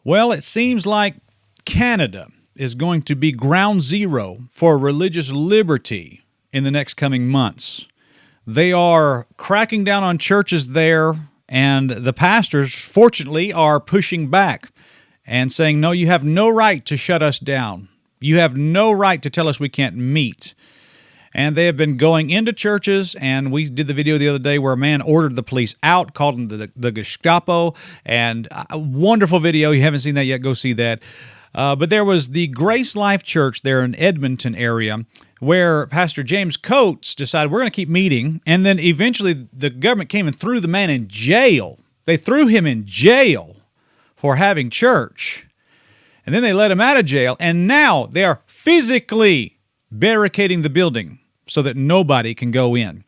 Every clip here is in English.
Well, it seems like Canada is going to be ground zero for religious liberty in the next coming months. They are cracking down on churches there, and the pastors, fortunately, are pushing back and saying, no, you have no right to shut us down. You have no right to tell us we can't meet. And they have been going into churches, and we did the video the other day where a man ordered the police out, called them the Gestapo, and a wonderful video. You haven't seen that yet, go see that. But there was the GraceLife Church there in Edmonton area where Pastor James Coates decided we're going to keep meeting, and then eventually the government came and threw the man in jail. They threw him in jail for having church, and then they let him out of jail, and now they are physically barricading the building so that nobody can go in.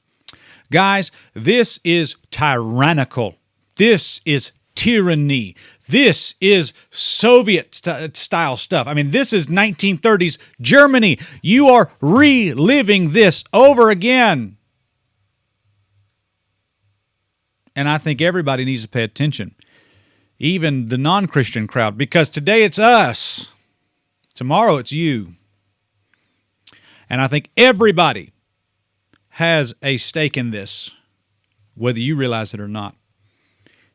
Guys, this is tyrannical. This is tyranny. This is Soviet-style stuff. I mean, this is 1930s Germany. You are reliving this over again. And I think everybody needs to pay attention, even the non-Christian crowd, because today it's us. Tomorrow it's you. And I think everybody has a stake in this, whether you realize it or not.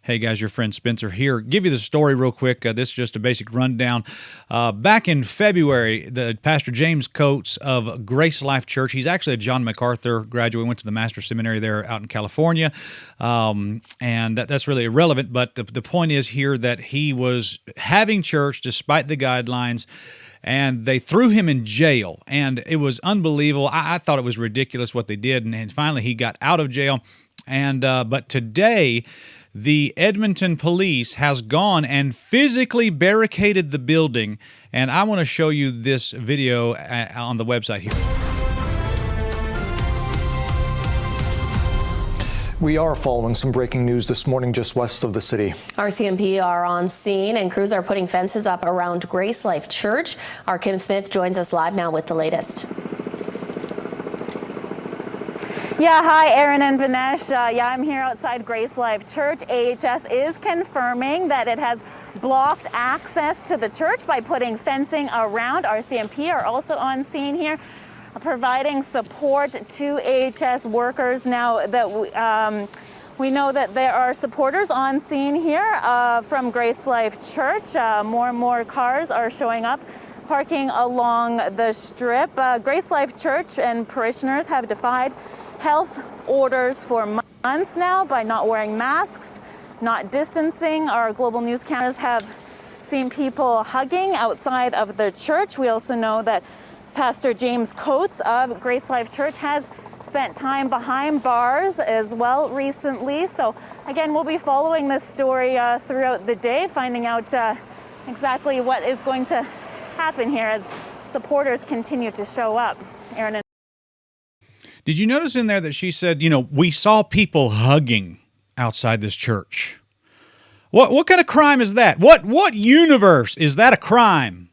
Hey guys, your friend Spencer here. Give you the story real quick. This is just a basic rundown. Back in February, the Pastor James Coates of GraceLife Church, he's actually a John MacArthur graduate, went to the Master's Seminary there out in California, and that's really irrelevant, but the point is here that he was having church despite the guidelines, and they threw him in jail, and it was unbelievable. I thought it was ridiculous what they did, and finally he got out of jail. And but today, the Edmonton police has gone and physically barricaded the building, and I want to show you this video on the website here. We are following some breaking news this morning just west of the city. RCMP are on scene, and crews are putting fences up around GraceLife Church. Our Kim Smith joins us live now with the latest. Yeah, hi, Aaron and Vinesh. I'm here outside GraceLife Church. AHS is confirming that it has blocked access to the church by putting fencing around. RCMP are also on scene here, providing support to AHS workers. Now that we know that there are supporters on scene here from GraceLife Church. More and more cars are showing up, parking along the strip. GraceLife Church and parishioners have defied health orders for months now by not wearing masks, not distancing. Our global news cameras have seen people hugging outside of the church. We also know that Pastor James Coates of GraceLife Church has spent time behind bars as well recently. So again, we'll be following this story throughout the day, finding out exactly what is going to happen here as supporters continue to show up. Aaron. Did you notice in there that she said, we saw people hugging outside this church? What kind of crime is that? What universe is that a crime?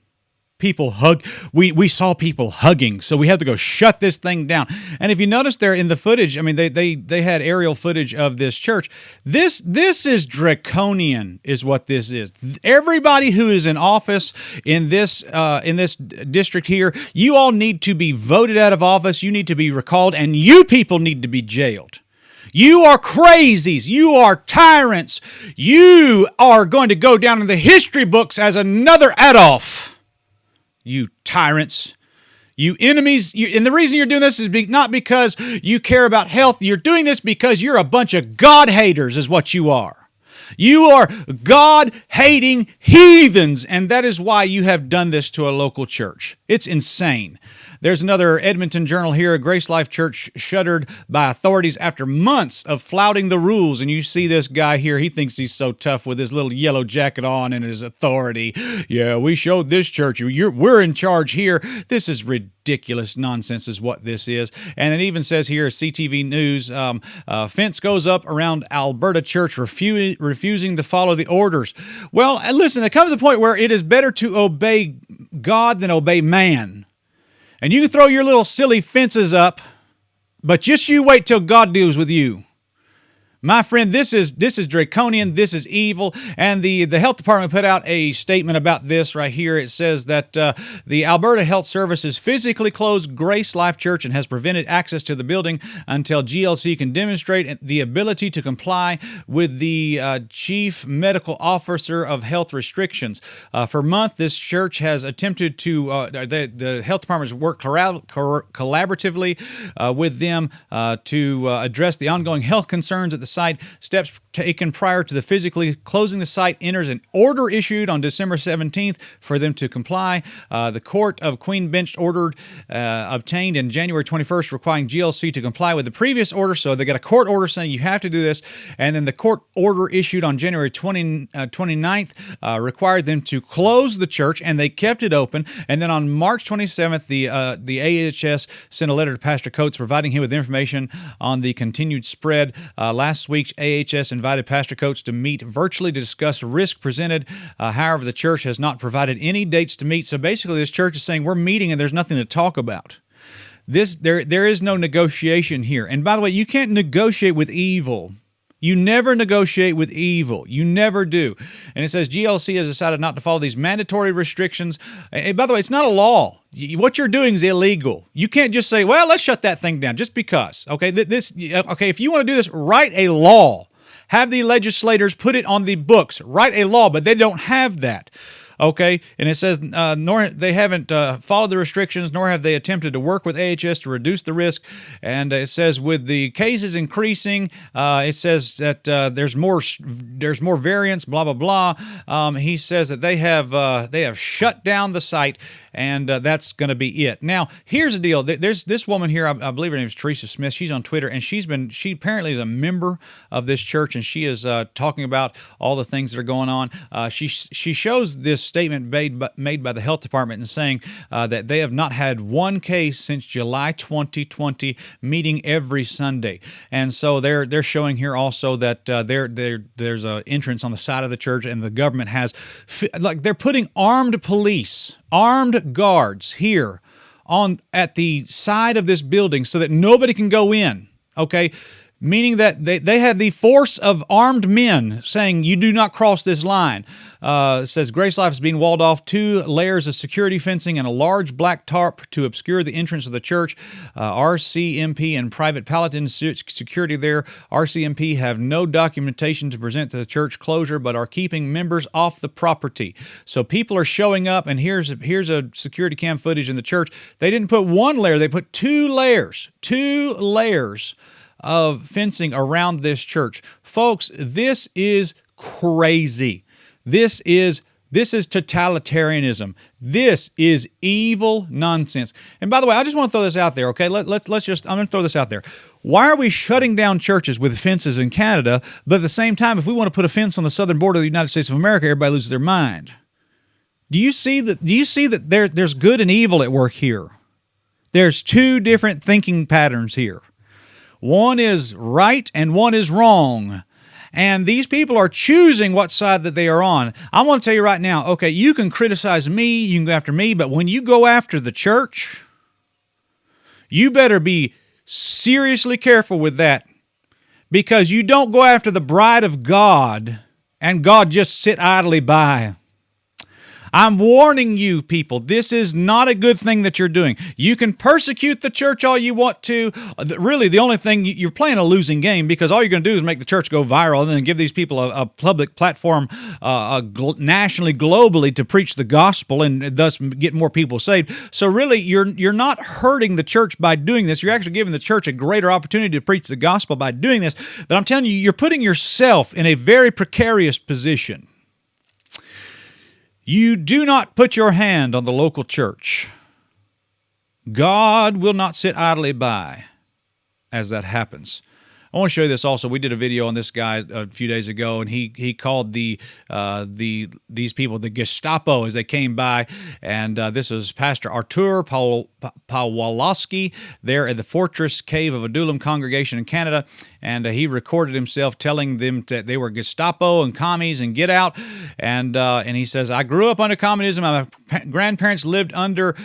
People hug. We saw people hugging, so we have to go shut this thing down. And if you notice there in the footage, I mean, they had aerial footage of this church. This is draconian, is what this is. Everybody who is in office in this district here, you all need to be voted out of office. You need to be recalled, and you people need to be jailed. You are crazies. You are tyrants. You are going to go down in the history books as another Adolf. You tyrants, you enemies, and the reason you're doing this is not because you care about health. You're doing this because you're a bunch of God haters is what you are. You are God-hating heathens, and that is why you have done this to a local church. It's insane. There's another Edmonton journal here, a GraceLife Church shuttered by authorities after months of flouting the rules. And you see this guy here, he thinks he's so tough with his little yellow jacket on and his authority. Yeah, we showed this church. We're in charge here. This is ridiculous nonsense is what this is. And it even says here, CTV News, fence goes up around Alberta Church, refusing to follow the orders. Well, listen, there comes a point where it is better to obey God than obey man. And you can throw your little silly fences up, but just you wait till God deals with you. My friend, this is draconian. This is evil. And the health department put out a statement about this right here. It says that the Alberta Health Services physically closed GraceLife Church and has prevented access to the building until GLC can demonstrate the ability to comply with the Chief Medical Officer of Health restrictions. For months, this church has attempted to, the health department's worked collaboratively with them to address the ongoing health concerns at the site. Steps taken prior to the physically closing the site enters an order issued on December 17th for them to comply. The Court of Queen Bench ordered obtained in January 21st requiring GLC to comply with the previous order. So they got a court order saying you have to do this. And then the court order issued on January 29th required them to close the church, and they kept it open. And then on March 27th, the AHS sent a letter to Pastor Coates providing him with information on the continued spread. Last week, AHS invited Pastor Coates to meet virtually to discuss risk presented. However, the church has not provided any dates to meet. So basically, this church is saying we're meeting and there's nothing to talk about. There is no negotiation here. And by the way, you can't negotiate with evil. You never negotiate with evil. You never do. And it says GLC has decided not to follow these mandatory restrictions. And by the way, it's not a law. What you're doing is illegal. You can't just say, well, let's shut that thing down just because. Okay, if you want to do this, write a law. Have the legislators put it on the books. Write a law, but they don't have that. Okay, and it says, nor they haven't followed the restrictions, nor have they attempted to work with AHS to reduce the risk. And it says, with the cases increasing, it says that there's more variants. Blah blah blah. He says that they have shut down the site, and that's going to be it. Now, here's the deal. There's this woman here. I believe her name is Teresa Smith. She's on Twitter, and she apparently is a member of this church, and she is talking about all the things that are going on. She shows this statement made by the health department and saying that they have not had one case since July 2020, meeting every Sunday. And so they're showing here also that there's an entrance on the side of the church, and the government has they're putting armed police, armed guards here at the side of this building so that nobody can go in. Okay. Meaning that they had the force of armed men saying, you do not cross this line. It says GraceLife is being walled off, 2 layers of security fencing and a large black tarp to obscure the entrance of the church. RCMP and Private Paladin security there. RCMP have no documentation to present to the church closure, but are keeping members off the property. So people are showing up, and here's a security cam footage in the church. They didn't put 1 layer, they put 2 layers. 2 layers of fencing around this church. Folks, this is crazy. This is totalitarianism. This is evil nonsense. And by the way, I just want to throw this out there, okay? I'm going to throw this out there. Why are we shutting down churches with fences in Canada, but at the same time, if we want to put a fence on the southern border of the United States of America, everybody loses their mind? Do you see that there's good and evil at work here? There's 2 different thinking patterns here. One is right and one is wrong. And these people are choosing what side that they are on. I want to tell you right now, okay, you can criticize me, you can go after me, but when you go after the church, you better be seriously careful with that, because you don't go after the bride of God and God just sit idly by. I'm warning you, people, this is not a good thing that you're doing. You can persecute the church all you want to. Really, the only thing, you're playing a losing game, because all you're going to do is make the church go viral and then give these people a public platform nationally, globally, to preach the gospel and thus get more people saved. So really, you're not hurting the church by doing this. You're actually giving the church a greater opportunity to preach the gospel by doing this. But I'm telling you, you're putting yourself in a very precarious position. You do not put your hand on the local church. God will not sit idly by as that happens. I want to show you this also. We did a video on this guy a few days ago, and he called these people the Gestapo as they came by. And this was Pastor Artur Pawlowski there at the Fortress Cave of Adullam congregation in Canada. And he recorded himself telling them that they were Gestapo and commies and get out. And he says, I grew up under communism. My grandparents lived under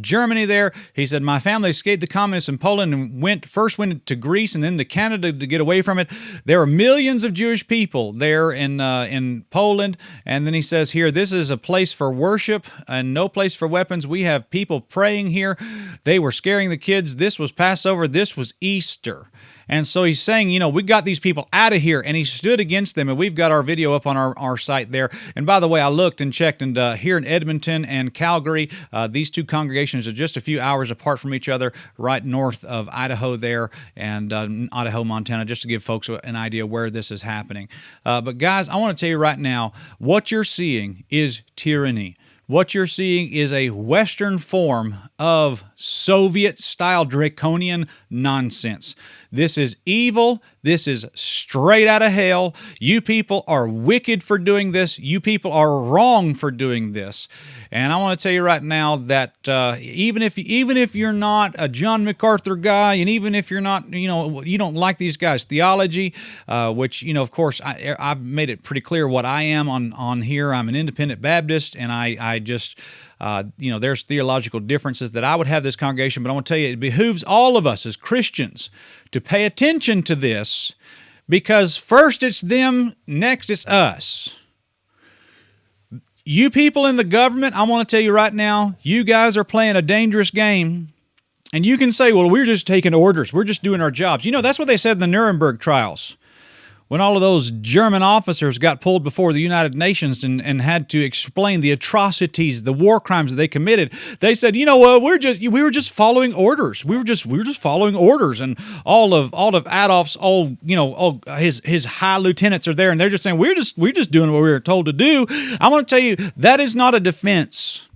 Germany there. He said, my family escaped the communists in Poland and first went to Greece and then to Canada to get away from it. There are millions of Jewish people there in Poland. And then he says here, this is a place for worship and no place for weapons. We have people praying here. They were scaring the kids. This was Passover. This was Easter. And so he's saying, we got these people out of here, and he stood against them, and we've got our video up on our site there. And by the way, I looked and checked, and here in Edmonton and Calgary, these two congregations are just a few hours apart from each other, right north of Idaho there, and Idaho, Montana, just to give folks an idea where this is happening. But guys, I want to tell you right now, what you're seeing is tyranny. What you're seeing is a Western form of Soviet-style draconian nonsense. This is evil. This is straight out of hell. You people are wicked for doing this. You people are wrong for doing this. And I want to tell you right now that even if you're not a John MacArthur guy, and even if you're not, you don't like these guys' theology, which, of course, I've made it pretty clear what I am on here. I'm an independent Baptist, and I just... there's theological differences that I would have this congregation, but I want to tell you, it behooves all of us as Christians to pay attention to this, because first it's them, next it's us. You people in the government, I want to tell you right now, you guys are playing a dangerous game. And you can say, well, we're just taking orders. We're just doing our jobs. That's what they said in the Nuremberg trials. When all of those German officers got pulled before the United Nations and had to explain the atrocities, the war crimes that they committed, they said, we were just following orders. We were just following orders, and all of Adolf's his high lieutenants are there, and they're just saying we're just doing what we were told to do. I want to tell you, that is not a defense.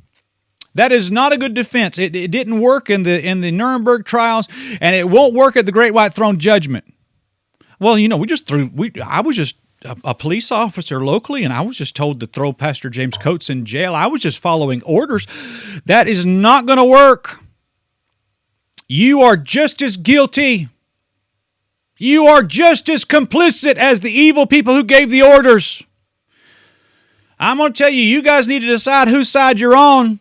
That is not a good defense. It didn't work in the Nuremberg trials, and it won't work at the Great White Throne Judgment. Well, I was just a police officer locally, and I was just told to throw Pastor James Coates in jail. I was just following orders. That is not going to work. You are just as guilty. You are just as complicit as the evil people who gave the orders. I'm going to tell you, you guys need to decide whose side you're on.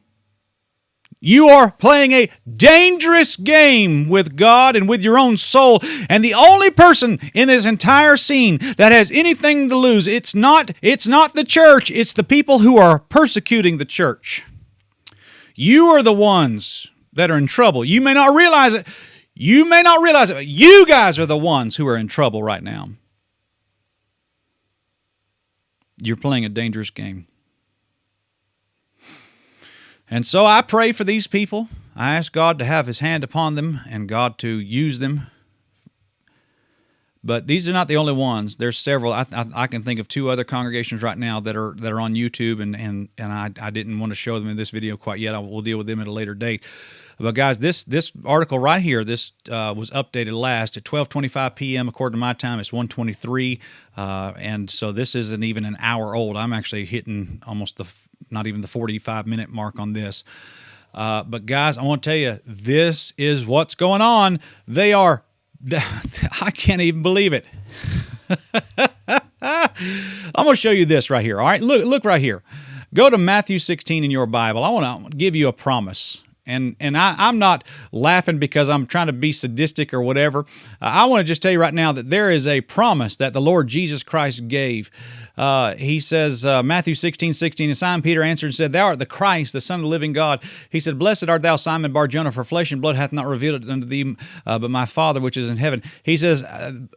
You are playing a dangerous game with God and with your own soul. And the only person in this entire scene that has anything to lose, it's not the church, it's the people who are persecuting the church. You are the ones that are in trouble. You may not realize it. But you guys are the ones who are in trouble right now. You're playing a dangerous game. And so I pray for these people. I ask God to have His hand upon them and God to use them. But these are not the only ones. There's several. I can think of two other congregations right now that are on YouTube, and I didn't want to show them in this video quite yet. I will deal with them at a later date. But guys, this article right here, this was updated last at 12:25 p.m. according to my time. It's 1:23, and so this isn't even an hour old. I'm actually hitting almost not even the 45-minute mark on this. But guys, I want to tell you, this is what's going on. I can't even believe it. I'm going to show you this right here. All right, look right here. Go to Matthew 16 in your Bible. I want to give you a promise. And I'm not laughing because I'm trying to be sadistic or whatever. I want to just tell you right now that there is a promise that the Lord Jesus Christ gave. He says, Matthew 16:16, and Simon Peter answered and said, Thou art the Christ, the Son of the living God. He said, Blessed art thou, Simon Bar-Jonah, for flesh and blood hath not revealed it unto thee, but my Father which is in heaven. He says,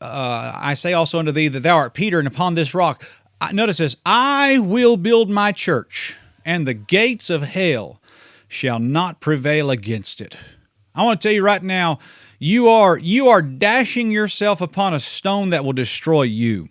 I say also unto thee that thou art Peter, and upon this rock, notice this, I will build my church, and the gates of hell shall not prevail against it. I want to tell you right now, you are dashing yourself upon a stone that will destroy you.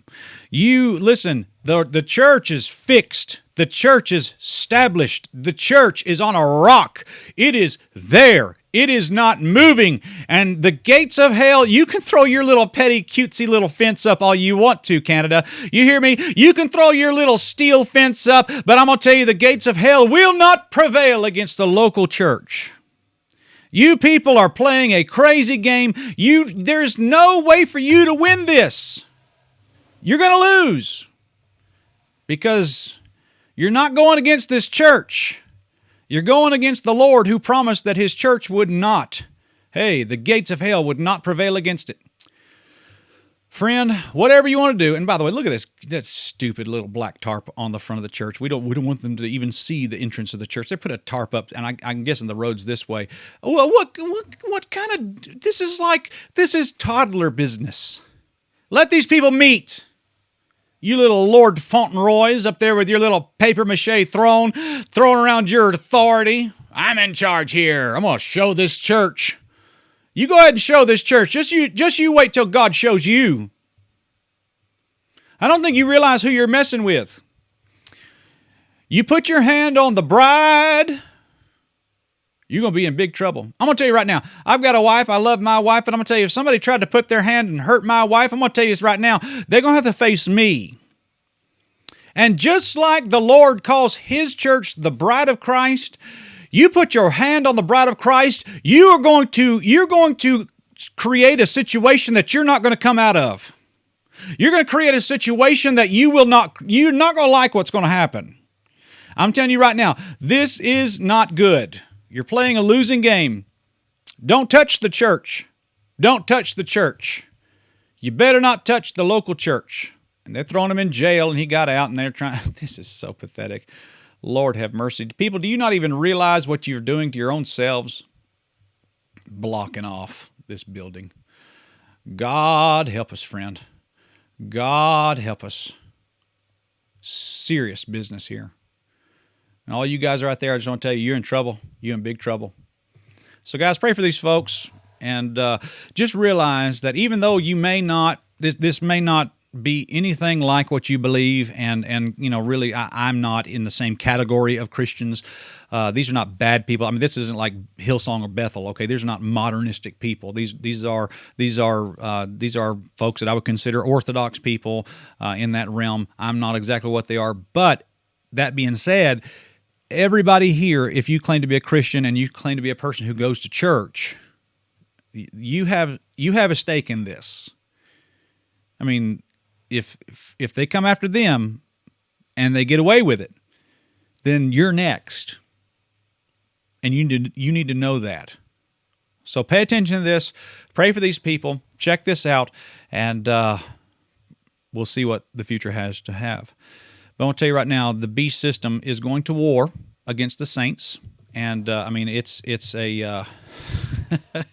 Listen, the church is fixed. The church is established. The church is on a rock. It is there. It is not moving. And the gates of hell, you can throw your little petty, cutesy little fence up all you want to, Canada. You hear me? You can throw your little steel fence up, but I'm going to tell you, the gates of hell will not prevail against the local church. You people are playing a crazy game. There's no way for you to win this. You're going to lose because you're not going against this church. You're going against the Lord who promised that His church would not. The gates of hell would not prevail against it. Friend, whatever you want to do, and by the way, look at this, that stupid little black tarp on the front of the church. We don't want them to even see the entrance of the church. They put a tarp up, and I'm guessing the road's this way. Well, what kind of, this is toddler business. Let these people meet. You little Lord Fauntleroys up there with your little papier-mâché throne, throwing around your authority. I'm in charge here. I'm going to show this church. You go ahead and show this church. Just you wait till God shows you. I don't think you realize who you're messing with. You put your hand on the bride, you're going to be in big trouble. I'm going to tell you right now, I've got a wife. I love my wife. And I'm going to tell you, if somebody tried to put their hand and hurt my wife, I'm going to tell you this right now, they're going to have to face me. And just like the Lord calls his church the bride of Christ, you put your hand on the bride of Christ, you're going to create a situation that you're not going to come out of. You're going to create a situation that you're not going to like what's going to happen. I'm telling you right now, this is not good. You're playing a losing game. Don't touch the church. Don't touch the church. You better not touch the local church. And they're throwing him in jail, and he got out, and they're trying. This is so pathetic. Lord have mercy. People, do you not even realize what you're doing to your own selves? Blocking off this building. God help us, friend. God help us. Serious business here. And all you guys are out there, I just want to tell you, you're in trouble. You're in big trouble. So guys, pray for these folks. And just realize that even though you may not, this may not be anything like what you believe, and you know, really, I'm not in the same category of Christians. These are not bad people. I mean, this isn't like Hillsong or Bethel. Okay, these are not modernistic people. These are folks that I would consider orthodox people in that realm. I'm not exactly what they are, but that being said, everybody here, if you claim to be a Christian and you claim to be a person who goes to church, you have a stake in this. I mean, if they come after them and they get away with it, then you're next. And you need to know that. So pay attention to this. Pray for these people. Check this out. And we'll see what the future has to have. But I want to tell you right now, the beast system is going to war against the saints. And I mean, it's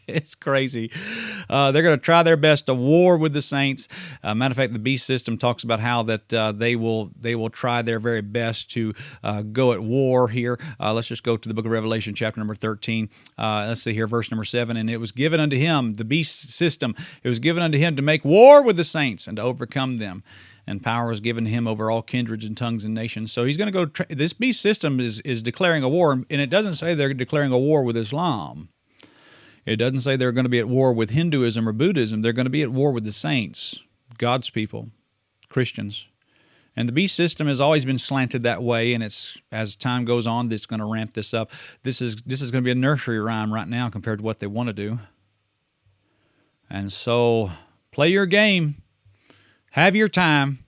it's crazy. They're going to try their best to war with the saints. Matter of fact, the beast system talks about how that they will try their very best to go at war here. Let's just go to the book of Revelation, chapter number 13. Let's see here, verse number 7. And it was given unto him, the beast system, it was given unto him to make war with the saints and to overcome them. And power was given to him over all kindreds and tongues and nations. So he's going to go. This beast system is declaring a war, and it doesn't say they're declaring a war with Islam. It doesn't say they're going to be at war with Hinduism or Buddhism. They're going to be at war with the saints, God's people, Christians. And the beast system has always been slanted that way, and it's as time goes on, it's going to ramp this up. This is going to be a nursery rhyme right now compared to what they want to do. And so play your game. Have your time,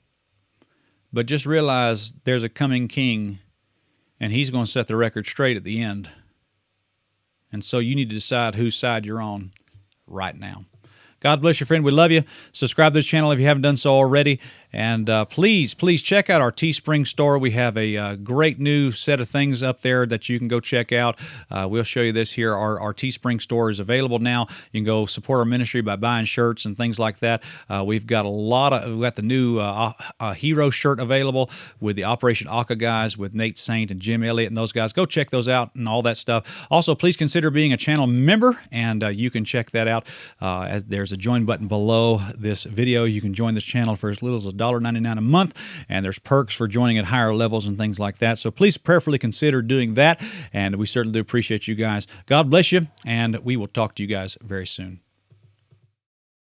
but just realize there's a coming king, and he's going to set the record straight at the end. And so you need to decide whose side you're on right now. God bless you, friend. We love you. Subscribe to this channel if you haven't done so already. And please check out our TeeSpring store. We have a great new set of things up there that you can go check out. We'll show you this here. Our TeeSpring store is available now. You can go support our ministry by buying shirts and things like that. We've got we've got the new hero shirt available with the Operation Aka guys, with Nate Saint and Jim Elliott and those guys. Go check those out and all that stuff. Also, please consider being a channel member, and you can check that out. As there's a join button below this video. You can join this channel for as little as $1.99 a month, and there's perks for joining at higher levels and things like that. So please prayerfully consider doing that, and we certainly do appreciate you guys. God bless you, and we will talk to you guys very soon.